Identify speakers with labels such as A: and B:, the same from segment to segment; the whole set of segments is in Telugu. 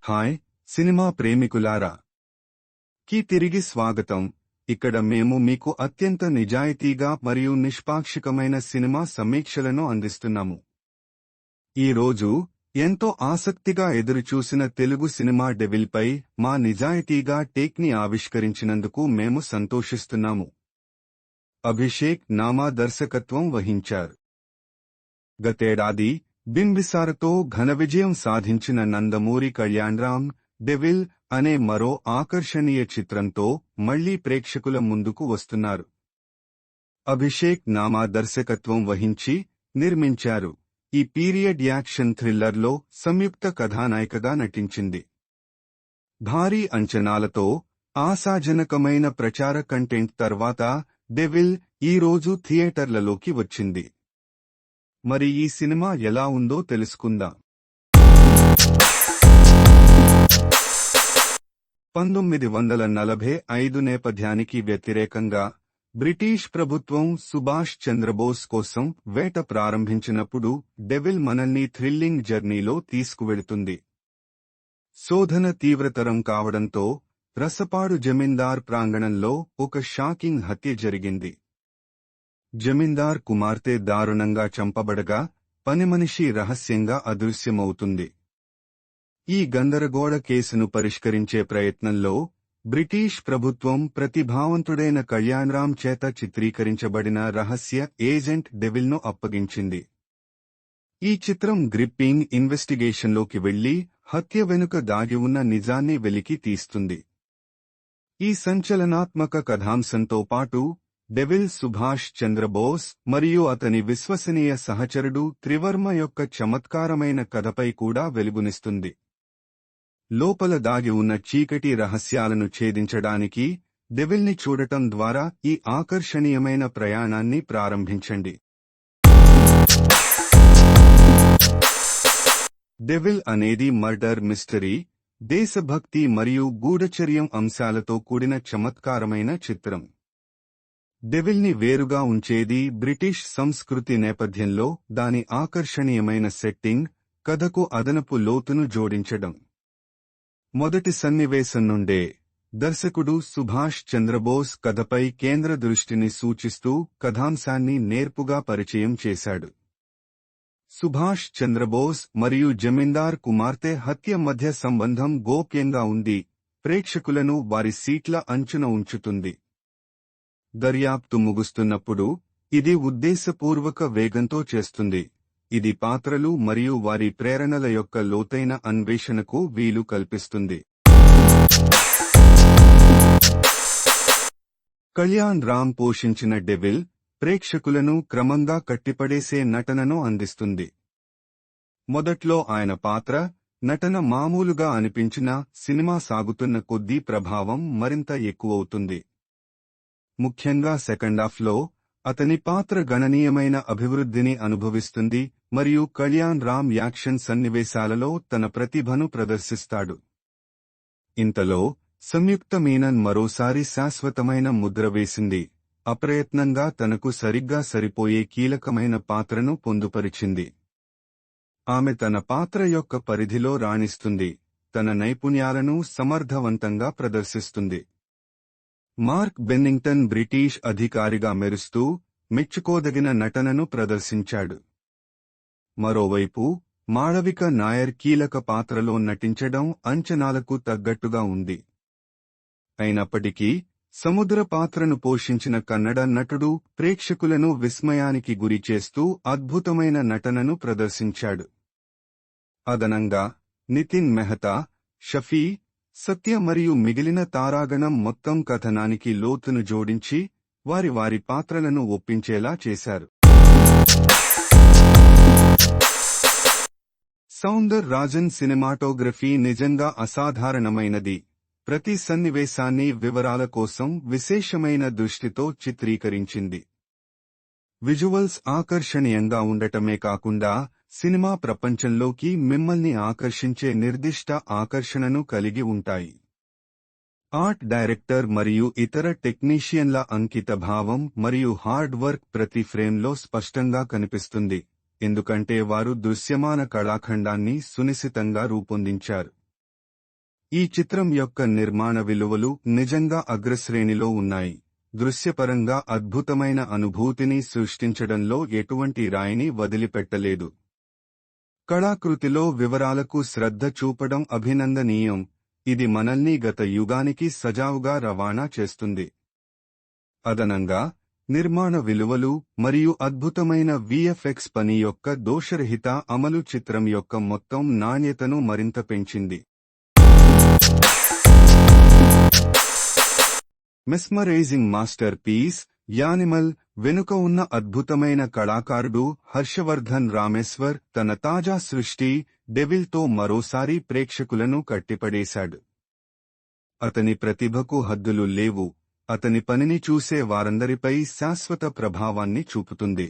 A: హాయ్ సినిమా ప్రేమికులారా, కి తిరిగి స్వాగతం. ఇక్కడ మేము మీకు అత్యంత నిజాయితీగా మరియు నిష్పాక్షికమైన సినిమా సమీక్షలను అందిస్తున్నాము. ఈ రోజు ఎంతో ఆసక్తిగా ఎదురుచూసిన తెలుగు సినిమా డెవిల్పై మా నిజాయితీగా టేక్ని ఆవిష్కరించినందుకు మేము సంతోషిస్తున్నాము. అభిషేక్ నామా దర్శకత్వం వహించారు. గతేడాది బింబిసారతో ఘన విజయం సాధించిన నందమూరి కళ్యాణ్రామ్ డెవిల్ అనే మరో ఆకర్షణీయ చిత్రంతో మళ్లీ ప్రేక్షకుల ముందుకు వస్తున్నారు. అభిషేక్ నామా దర్శకత్వం వహించి నిర్మించారు. ఈ పీరియడ్ యాక్షన్ థ్రిల్లర్లో సంయుక్త కథానాయికగా నటించింది. భారీ అంచనాలతో ఆశాజనకమైన ప్రచార కంటెంట్ తర్వాత డెవిల్ ఈ రోజు థియేటర్లలోకి వచ్చింది. మరి ఈ సినిమా ఎలా ఉందో తెలుసుకుందాం. 1945 నేపథ్యానికి వ్యతిరేకంగా బ్రిటిష్ ప్రభుత్వం సుభాష్ చంద్రబోస్ కోసం వేట ప్రారంభించినప్పుడు డెవిల్ మనల్ని థ్రిల్లింగ్ జర్నీలో తీసుకువెళుతుంది. శోధన తీవ్రతరం కావడంతో రసపాడు జమీందార్ ప్రాంగణంలో ఒక షాకింగ్ హత్య జరిగింది. జమీందార్ కుమార్తె దారుణంగా చంపబడగా పనిమనిషి రహస్యంగా అదృశ్యమవుతుంది. ఈ గందరగోళ కేసును పరిష్కరించే ప్రయత్నంలో బ్రిటిష్ ప్రభుత్వం ప్రతిభావంతుడైన కళ్యాణ్రామ్ చేత చిత్రీకరించబడిన రహస్య ఏజెంట్ డెవిల్ను అప్పగించింది. ఈ చిత్రం గ్రిప్పింగ్ ఇన్వెస్టిగేషన్లోకి వెళ్లి హత్య వెనుక దాగి ఉన్న నిజాన్ని వెలికి తీస్తుంది. ఈ సంచలనాత్మక కథాంశంతో పాటు డెవిల్ సుభాష్ చంద్రబోస్ మరియు అతని విశ్వసనీయ సహచరుడు త్రివర్మ యొక్క చమత్కారమైన కథపై కూడా వెలుగునిస్తుంది. లోపల దాగి ఉన్న చీకటి రహస్యాలను ఛేదించడానికి డెవిల్ని చూడటం ద్వారా ఈ ఆకర్షణీయమైన ప్రయాణాన్ని ప్రారంభించండి. డెవిల్ అనేది మర్డర్ మిస్టరీ, దేశభక్తి మరియు గూఢచర్యం అంశాలతో కూడిన చమత్కారమైన చిత్రం. డెవిల్ని వేరుగా ఉంచేది బ్రిటిష్ సంస్కృతి నేపథ్యంలో దాని ఆకర్షణీయమైన సెట్టింగ్, కథకు అదనపు లోతును జోడించడం. మొదటి సన్నివేశం నుండే దర్శకుడు సుభాష్ చంద్రబోస్ కథపై కేంద్ర దృష్టిని సూచిస్తూ కథాంశాన్ని నేర్పుగా పరిచయం చేశాడు. సుభాష్ చంద్రబోస్ మరియు జమీందార్ కుమార్తె హత్య మధ్య సంబంధం గోప్యంగా ఉంది, ప్రేక్షకులను వారి సీట్ల అంచున ఉంచుతుంది. దర్యాప్తు ముగుస్తున్నప్పుడు ఇది ఉద్దేశపూర్వక వేగంతో చేస్తుంది. ఇది పాత్రలు మరియు వారి ప్రేరణల యొక్క లోతైన అన్వేషణకు వీలు కల్పిస్తుంది. కళ్యాణ్ రామ్ పోషించిన డెవిల్ ప్రేక్షకులను క్రమంగా కట్టిపడేసే నటనను అందిస్తుంది. మొదట్లో ఆయన పాత్ర, నటన మామూలుగా అనిపించినా సినిమా సాగుతున్న కొద్దీ ప్రభావం మరింత ఎక్కువవుతుంది. ముఖ్యంగా సెకండాఫ్లో అతని పాత్ర గణనీయమైన అభివృద్ధిని అనుభవిస్తుంది మరియు కళ్యాణ్ రామ్ యాక్షన్ సన్నివేశాలలో తన ప్రతిభను ప్రదర్శిస్తాడు. ఇంతలో సంయుక్త మీనన్ మరోసారి శాశ్వతమైన ముద్ర వేసింది. అప్రయత్నంగా తనకు సరిగ్గా సరిపోయే కీలకమైన పాత్రను పొందుపరిచింది. ఆమె తన పాత్ర యొక్క పరిధిలో రాణిస్తుంది, తన నైపుణ్యాలను సమర్థవంతంగా ప్రదర్శిస్తుంది. మార్క్ బెన్నింగ్టన్ బ్రిటిష్ అధికారిగా మెరుస్తూ మెచ్చుకోదగిన నటనను ప్రదర్శించాడు. మరోవైపు మాళవిక నాయర్ కీలక పాత్రలో నటించడం అంచనాలకు తగ్గట్టుగా ఉంది. అయినప్పటికీ సముద్ర పాత్రను పోషించిన కన్నడ నటుడు ప్రేక్షకులను విస్మయానికి గురిచేస్తూ అద్భుతమైన నటనను ప్రదర్శించాడు. అదనంగా నితిన్ మెహతా, షఫీ, సత్య మరియు మిగిలిన తారాగణం మొత్తం కథనానికి లోతును జోడించి వారి పాత్రలను ఒప్పించేలా చేశారు. సౌందర్ రాజన్ సినిమాటోగ్రఫీ నిజంగా అసాధారణమైనది. ప్రతి సన్నివేశాన్ని వివరాల కోసం విశేషమైన దృష్టితో చిత్రీకరించింది. విజువల్స్ ఆకర్షణీయంగా ఉండటమే కాకుండా సినిమా ప్రపంచంలోకి మిమ్మల్ని ఆకర్షించే నిర్దిష్ట ఆకర్షణను కలిగి ఉంటాయి. ఆర్ట్ డైరెక్టర్ మరియు ఇతర టెక్నీషియన్ల అంకితభావం మరియు హార్డ్ వర్క్ ప్రతి ఫ్రేమ్లో స్పష్టంగా కనిపిస్తుంది, ఎందుకంటే వారు దృశ్యమాన కళాఖండాన్ని సునిశితంగా రూపొందించారు. ఈ చిత్రం యొక్క నిర్మాణ విలువలు నిజంగా అగ్రశ్రేణిలో ఉన్నాయి. దృశ్యపరంగా అద్భుతమైన అనుభూతిని సృష్టించడంలో ఎటువంటి రాయిని వదిలిపెట్టలేదు. కళాకృతిలో వివరాలకు శ్రద్ధ చూపడం అభినందనీయం. ఇది మనల్ని గత యుగానికి సజావుగా రవాణా చేస్తుంది. అదనంగా, నిర్మాణ విలువలు మరియు అద్భుతమైన విఎఫ్ఎక్స్ పని యొక్క దోషరహిత అమలు చిత్రం యొక్క మొత్తం నాణ్యతను మరింత పెంచింది. మెస్మరైజింగ్ మాస్టర్ పీస్ యానిమల్ వెనుక ఉన్న అద్భుతమైన కళాకారుడు హర్షవర్ధన్ రామేశ్వర్ తన తాజా సృష్టి డెవిల్తో మరోసారి ప్రేక్షకులను కట్టిపడేశాడు. అతని ప్రతిభకు హద్దులు లేవు. అతని పనిని చూసే వారందరిపై శాశ్వత ప్రభావాన్ని చూపుతుంది.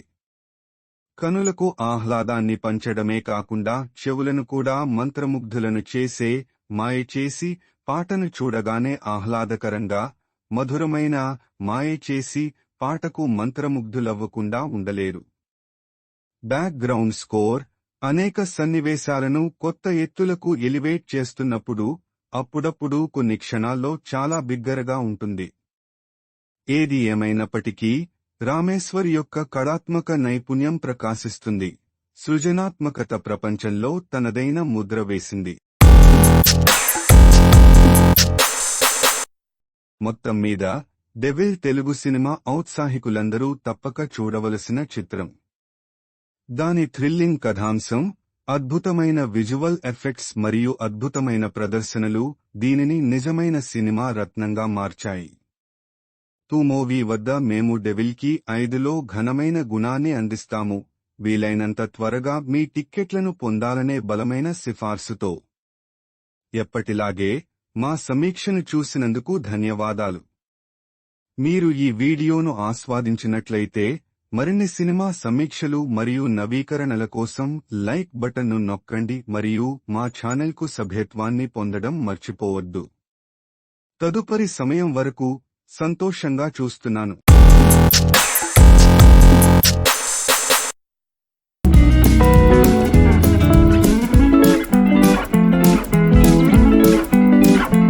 A: కనులకు ఆహ్లాదాన్ని పంచడమే కాకుండా చెవులను కూడా మంత్రముగ్ధులను చేసే మాయ చేసి పాటను చూడగానే ఆహ్లాదకరంగా, మధురమైన మాయ చేసి పాటకు మంత్రముగ్ధులవ్వకుండా ఉండలేరు. బ్యాక్గ్రౌండ్ స్కోర్ అనేక సన్నివేశాలను కొత్త ఎత్తులకు ఎలివేట్ చేస్తున్నప్పుడు అప్పుడప్పుడు కొన్ని క్షణాల్లో చాలా బిగ్గరగా ఉంటుంది. ఏది ఏమైనప్పటికీ రామేశ్వర్ యొక్క కళాత్మక నైపుణ్యం ప్రకాశిస్తుంది. సృజనాత్మకత ప్రపంచంలో తనదైన ముద్ర వేసింది. మొత్తం మీద డెవిల్ తెలుగు సినిమా ఔత్సాహికులందరూ తప్పక చూడవలసిన చిత్రం. దాని థ్రిల్లింగ్ కథాంశం, అద్భుతమైన విజువల్ ఎఫెక్ట్స్ మరియు అద్భుతమైన ప్రదర్శనలు దీనిని నిజమైన సినిమా రత్నంగా మార్చాయి. మూవీ వద్ద మేము డెవిల్కి 5లో ఘనమైన గుణాన్ని అందిస్తాము. వీలైనంత త్వరగా మీ టిక్కెట్లను పొందాలనే బలమైన సిఫార్సుతో. ఎప్పటిలాగే మా సమీక్షను చూసినందుకు ధన్యవాదాలు. మీరు ఈ వీడియోను ఆస్వాదించినట్లయితే మరిన్ని సినిమా సమీక్షలు మరియు నవీకరణల కోసం లైక్ బటన్ను నొక్కండి మరియు మా ఛానల్కు సభ్యత్వాన్ని పొందడం మర్చిపోవద్దు. తదుపరి సమయం వరకు సంతోషంగా చూస్తున్నాను.